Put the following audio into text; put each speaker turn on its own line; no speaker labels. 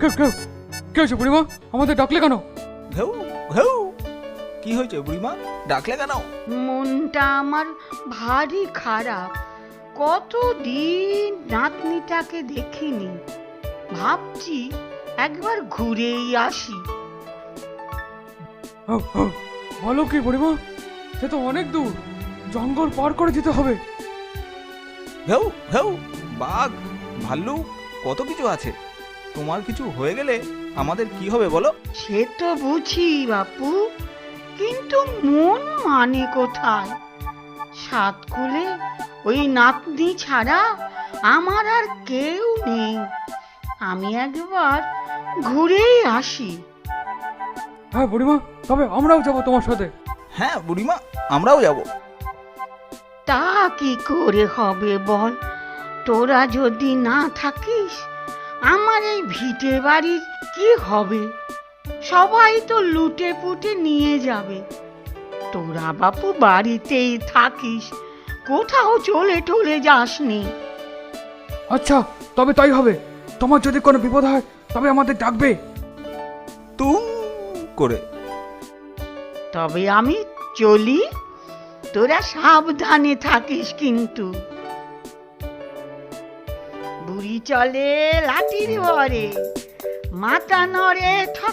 কেউ কেউ কে হয়েছে বুড়িমা? আমাদের ডাকলে কেন?
ঘেউ ঘেউ, কি হয়েছে বুড়িমা, ডাকলে কেন?
মনটা আমার ভারী খারাপ। কতদিন নাতনিটাকে দেখিনি, ভাবছি একবার ঘুরেই আসি।
বলো কি বুড়িমা? সে তো অনেক দূর, জঙ্গল পার করে যেতে হবে।
ঘেউ ঘেউ, বাঘ ভাল্লুক কত কিছু আছে। তোমার কিছু হয়ে গেলে আমাদের কি হবে বলো?
সে তো বুঝি বাপু, কিন্তু মন মানে কোথায়? সাতকুলে ওই নাতনি ছাড়া আমার আর কেউ নেই। আমি একবার ঘুরেই আসি।
হ্যাঁ বুড়িমা, তবে আমরাও যাবো তোমার সাথে।
হ্যাঁ বুড়িমা, আমরাও যাব।
তা কি করে হবে বল? তোরা যদি না থাকিস, আমার এই ভিটে বাড়ির কি হবে? সবাই তো লুটে পুটে নিয়ে যাবে। তোরা বাপু বাড়িতেই থাকিস, কোথাও চলে টলে যাসনি।
আচ্ছা, তবে তাই হবে। তোমার যদি কোনো বিপদ হয় তবে আমাদের ডাকবে।
তুম করে।
তবে আমি চলি, তোরা সাবধানে থাকিস কিন্তু। বুড়ি চলে লাঠির বরে, মাথা নড়ে ঠক